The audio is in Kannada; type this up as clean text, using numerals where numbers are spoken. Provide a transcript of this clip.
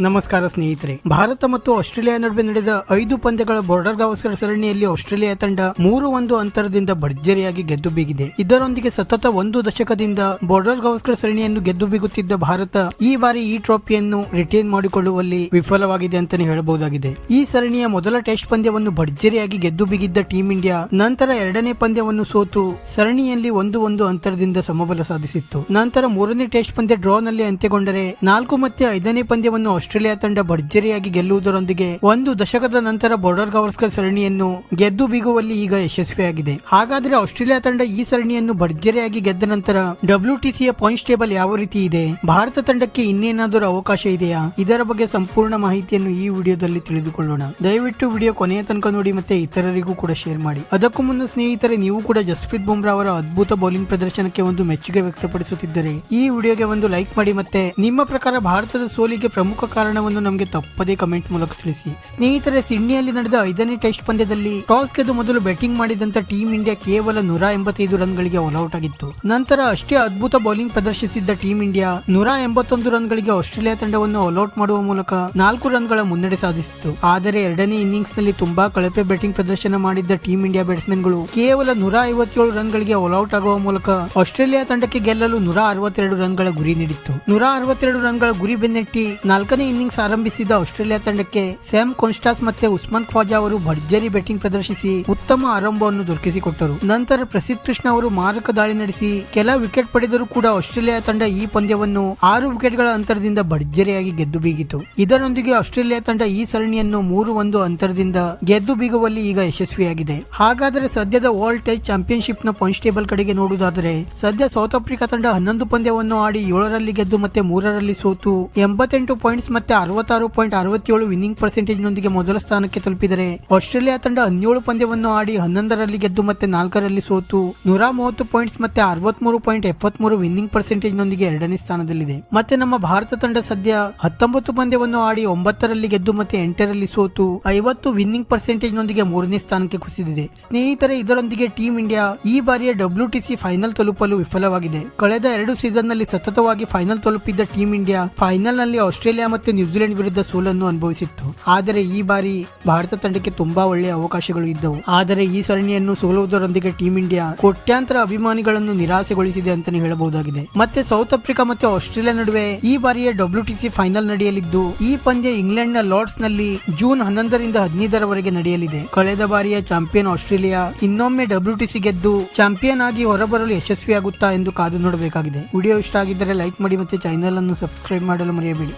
ನಮಸ್ಕಾರ ಸ್ನೇಹಿತರೆ. ಭಾರತ ಮತ್ತು ಆಸ್ಟ್ರೇಲಿಯಾ ನಡುವೆ ನಡೆದ 5 ಪಂದ್ಯಗಳ ಬಾರ್ಡರ್ ಗವಾಸ್ಕರ್ ಸರಣಿಯಲ್ಲಿ ಆಸ್ಟ್ರೇಲಿಯಾ ತಂಡ 3-1 ಅಂತರದಿಂದ ಭರ್ಜರಿಯಾಗಿ ಗೆದ್ದು ಬೀಗಿದೆ. ಇದರೊಂದಿಗೆ ಸತತ 1 ದಶಕದಿಂದ ಬಾರ್ಡರ್ ಗವಾಸ್ಕರ್ ಸರಣಿಯನ್ನು ಗೆದ್ದು ಬೀಗುತ್ತಿದ್ದ ಭಾರತ ಈ ಬಾರಿ ಈ ಟ್ರೋಫಿಯನ್ನು ರಿಟೇನ್ ಮಾಡಿಕೊಳ್ಳುವಲ್ಲಿ ವಿಫಲವಾಗಿದೆ ಅಂತಾನೆ ಹೇಳಬಹುದಾಗಿದೆ. ಈ ಸರಣಿಯ ಮೊದಲ ಟೆಸ್ಟ್ ಪಂದ್ಯವನ್ನು ಭರ್ಜರಿಯಾಗಿ ಗೆದ್ದು ಬೀಗಿದ್ದ ಟೀಂ ಇಂಡಿಯಾ ನಂತರ ಎರಡನೇ ಪಂದ್ಯವನ್ನು ಸೋತು ಸರಣಿಯಲ್ಲಿ 1-1 ಅಂತರದಿಂದ ಸಮಬಲ ಸಾಧಿಸಿತ್ತು. ನಂತರ ಮೂರನೇ ಟೆಸ್ಟ್ ಪಂದ್ಯ ಡ್ರಾ ನಲ್ಲಿ ಅಂತ್ಯಗೊಂಡರೆ 4 ಮತ್ತೆ 5ನೇ ಪಂದ್ಯವನ್ನು ಆಸ್ಟ್ರೇಲಿಯಾ ತಂಡ ಭರ್ಜರಿಯಾಗಿ ಗೆಲ್ಲುವುದರೊಂದಿಗೆ 1 ದಶಕದ ನಂತರ ಬಾರ್ಡರ್ ಗವಾಸ್ಕರ್ ಸರಣಿಯನ್ನು ಗೆದ್ದು ಬೀಗುವಲ್ಲಿ ಈಗ ಯಶಸ್ವಿಯಾಗಿದೆ. ಹಾಗಾದ್ರೆ ಆಸ್ಟ್ರೇಲಿಯಾ ತಂಡ ಈ ಸರಣಿಯನ್ನು ಭರ್ಜರಿಯಾಗಿ ಗೆದ್ದ ನಂತರ WTCಯ ಪಾಯಿಂಟ್ಸ್ ಟೇಬಲ್ ಯಾವ ರೀತಿ ಇದೆ, ಭಾರತ ತಂಡಕ್ಕೆ ಇನ್ನೇನಾದರೂ ಅವಕಾಶ ಇದೆಯಾ, ಇದರ ಬಗ್ಗೆ ಸಂಪೂರ್ಣ ಮಾಹಿತಿಯನ್ನು ಈ ವಿಡಿಯೋದಲ್ಲಿ ತಿಳಿದುಕೊಳ್ಳೋಣ. ದಯವಿಟ್ಟು ವಿಡಿಯೋ ಕೊನೆಯ ತನಕ ನೋಡಿ ಮತ್ತೆ ಇತರರಿಗೂ ಕೂಡ ಶೇರ್ ಮಾಡಿ. ಅದಕ್ಕೂ ಮುನ್ನ ಸ್ನೇಹಿತರೆ, ನೀವು ಕೂಡ ಜಸ್ಪ್ರೀತ್ ಬುಮ್ರಾ ಅವರ ಅದ್ಭುತ ಬೌಲಿಂಗ್ ಪ್ರದರ್ಶನಕ್ಕೆ ಒಂದು ಮೆಚ್ಚುಗೆ ವ್ಯಕ್ತಪಡಿಸುತ್ತಿದ್ದರೆ ಈ ವಿಡಿಯೋಗೆ ಒಂದು ಲೈಕ್ ಮಾಡಿ. ಮತ್ತೆ ನಿಮ್ಮ ಪ್ರಕಾರ ಭಾರತದ ಸೋಲಿಗೆ ಪ್ರಮುಖ ಕಾರಣವನ್ನು ನಮಗೆ ತಪ್ಪದೇ ಕಮೆಂಟ್ ಮೂಲಕ ತಿಳಿಸಿ. ಸ್ನೇಹಿತರೆ, ಸಿಡ್ನಿಯಲ್ಲಿ ನಡೆದ 5ನೇ ಟೆಸ್ಟ್ ಪಂದ್ಯದಲ್ಲಿ ಟಾಸ್ ಗೆದ್ದು ಮೊದಲು ಬ್ಯಾಟಿಂಗ್ ಮಾಡಿದಂತ ಟೀಂ ಇಂಡಿಯಾ ಕೇವಲ 185 ರನ್ಗಳಿಗೆ ಆಲ್ಔಟ್ ಆಗಿತ್ತು. ನಂತರ ಅಷ್ಟೇ ಅದ್ಭುತ ಬೌಲಿಂಗ್ ಪ್ರದರ್ಶಿಸಿದ್ದ ಟೀಂ ಇಂಡಿಯಾ 181 ರನ್ಗಳಿಗೆ ಆಸ್ಟ್ರೇಲಿಯಾ ತಂಡವನ್ನು ಆಲ್ಔಟ್ ಮಾಡುವ ಮೂಲಕ 4 ರನ್ಗಳ ಮುನ್ನಡೆ ಸಾಧಿಸಿತು. ಆದರೆ ಎರಡನೇ ಇನ್ನಿಂಗ್ಸ್ ನಲ್ಲಿ ತುಂಬಾ ಕಳಪೆ ಬ್ಯಾಟಿಂಗ್ ಪ್ರದರ್ಶನ ಮಾಡಿದ್ದ ಟೀಂ ಇಂಡಿಯಾ ಬ್ಯಾಟ್ಸ್ಮನ್ ಗಳು ಕೇವಲ 157 ರನ್ಗಳಿಗೆ ಆಲ್ಔಟ್ ಆಗುವ ಮೂಲಕ ಆಸ್ಟ್ರೇಲಿಯಾ ತಂಡಕ್ಕೆ ಗೆಲ್ಲಲು 162 ರನ್ಗಳ ಗುರಿ ನೀಡಿತ್ತು. 162 ರನ್ಗಳ ಗುರಿ ಬೆನ್ನಟ್ಟಿ 4ನೇ ಇನ್ನಿಂಗ್ಸ್ ಆರಂಭಿಸಿದ ಆಸ್ಟ್ರೇಲಿಯಾ ತಂಡಕ್ಕೆ ಸ್ಯಾಮ್ ಕಾನ್ಸ್ಟಾಸ್ ಮತ್ತೆ ಉಸ್ಮಾನ್ ಖ್ವಾಜಾ ಅವರು ಭರ್ಜರಿ ಬ್ಯಾಟಿಂಗ್ ಪ್ರದರ್ಶಿಸಿ ಉತ್ತಮ ಆರಂಭವನ್ನು ದೊರಕಿಸಿಕೊಟ್ಟರು. ನಂತರ ಪ್ರಸಿದ್ಧ ಕೃಷ್ಣ ಅವರು ಮಾರಕ ದಾಳಿ ನಡೆಸಿ ಕೆಲ ವಿಕೆಟ್ ಪಡೆದರೂ ಕೂಡ ಆಸ್ಟ್ರೇಲಿಯಾ ತಂಡ ಈ ಪಂದ್ಯವನ್ನು 6 ವಿಕೆಟ್ಗಳ ಅಂತರದಿಂದ ಭರ್ಜರಿಯಾಗಿ ಗೆದ್ದು ಬೀಗಿತು. ಇದರೊಂದಿಗೆ ಆಸ್ಟ್ರೇಲಿಯಾ ತಂಡ ಈ ಸರಣಿಯನ್ನು 3-1 ಅಂತರದಿಂದ ಗೆದ್ದು ಬೀಗುವಲ್ಲಿ ಈಗ ಯಶಸ್ವಿಯಾಗಿದೆ. ಹಾಗಾದರೆ ಸದ್ಯದ ವರ್ಲ್ಡ್ ಟೆಸ್ಟ್ ಚಾಂಪಿಯನ್ಶಿಪ್ ನ ಪಾಯಿಂಟ್ಸ್ ಟೇಬಲ್ ಕಡೆಗೆ ನೋಡುವುದಾದರೆ ಸದ್ಯ ಸೌತ್ ಆಫ್ರಿಕಾ ತಂಡ 11 ಪಂದ್ಯವನ್ನು ಆಡಿ 7ರಲ್ಲಿ ಗೆದ್ದು ಮತ್ತೆ 3ರಲ್ಲಿ ಸೋತು 88 ಪಾಯಿಂಟ್ಸ್ ಮತ್ತೆ 66.67 ವಿನ್ನಿಂಗ್ ಪರ್ಸೆಂಟೇಜ್ ನೊಂದಿಗೆ ಮೊದಲ ಸ್ಥಾನಕ್ಕೆ ತಲುಪಿದರೆ ಆಸ್ಟ್ರೇಲಿಯಾ ತಂಡ 17 ಪಂದ್ಯವನ್ನು ಆಡಿ 11ರಲ್ಲಿ ಗೆದ್ದು ಮತ್ತೆ 4ರಲ್ಲಿ ಸೋತು 130 ಪಾಯಿಂಟ್ಸ್ ಮತ್ತೆ 63.73 ವಿನ್ನಿಂಗ್ ಪರ್ಸೆಂಟೇಜ್ ನೊಂದಿಗೆ 2ನೇ ಸ್ಥಾನದಲ್ಲಿದೆ. ಮತ್ತೆ ನಮ್ಮ ಭಾರತ ತಂಡ ಸದ್ಯ 19 ಪಂದ್ಯವನ್ನು ಆಡಿ 9ರಲ್ಲಿ ಗೆದ್ದು ಮತ್ತೆ 8ರಲ್ಲಿ ಸೋತು 50 ವಿನ್ನಿಂಗ್ ಪರ್ಸೆಂಟೇಜ್ ನೊಂದಿಗೆ 3ನೇ ಸ್ಥಾನಕ್ಕೆ ಕುಸಿದಿದೆ. ಸ್ನೇಹಿತರೆ, ಇದರೊಂದಿಗೆ ಟೀಂ ಇಂಡಿಯಾ ಈ ಬಾರಿಯ WTC ಫೈನಲ್ ತಲುಪಲು ವಿಫಲವಾಗಿದೆ. ಕಳೆದ 2 ಸೀಸನ್ ನಲ್ಲಿ ಸತತವಾಗಿ ಫೈನಲ್ ತಲುಪಿದ್ದ ಟೀಂ ಇಂಡಿಯಾ ಫೈನಲ್ ನಲ್ಲಿ ಆಸ್ಟ್ರೇಲಿಯಾ ಮತ್ತೆ ನ್ಯೂಜಿಲೆಂಡ್ ವಿರುದ್ಧ ಸೋಲನ್ನು ಅನುಭವಿಸಿತ್ತು. ಆದರೆ ಈ ಬಾರಿ ಭಾರತ ತಂಡಕ್ಕೆ ತುಂಬಾ ಒಳ್ಳೆಯ ಅವಕಾಶಗಳು ಇದ್ದವು. ಆದರೆ ಈ ಸರಣಿಯನ್ನು ಸೋಲುವುದರೊಂದಿಗೆ ಟೀಂ ಇಂಡಿಯಾ ಕೋಟ್ಯಾಂತರ ಅಭಿಮಾನಿಗಳನ್ನು ನಿರಾಸೆಗೊಳಿಸಿದೆ ಅಂತಾನೆ ಹೇಳಬಹುದಾಗಿದೆ. ಮತ್ತೆ ಸೌತ್ ಆಫ್ರಿಕಾ ಮತ್ತು ಆಸ್ಟ್ರೇಲಿಯಾ ನಡುವೆ ಈ ಬಾರಿಯ WTC ಫೈನಲ್ ನಡೆಯಲಿದ್ದು ಈ ಪಂದ್ಯ ಇಂಗ್ಲೆಂಡ್ ನ ಲಾರ್ಡ್ಸ್ ನಲ್ಲಿ ಜೂನ್ 11ರಿಂದ 15ರವರೆಗೆ ನಡೆಯಲಿದೆ. ಕಳೆದ ಬಾರಿಯ ಚಾಂಪಿಯನ್ ಆಸ್ಟ್ರೇಲಿಯಾ ಇನ್ನೊಮ್ಮೆ WTC ಗೆದ್ದು ಚಾಂಪಿಯನ್ ಆಗಿ ಹೊರಬರಲು ಯಶಸ್ವಿಯಾಗುತ್ತಾ ಎಂದು ಕಾದು ನೋಡಬೇಕಾಗಿದೆ. ವಿಡಿಯೋ ಇಷ್ಟ ಆಗಿದ್ದರೆ ಲೈಕ್ ಮಾಡಿ ಮತ್ತೆ ಚಾನೆಲ್ ಅನ್ನು ಸಬ್ಸ್ಕ್ರೈಬ್ ಮಾಡಲು ಮರೆಯಬೇಡಿ.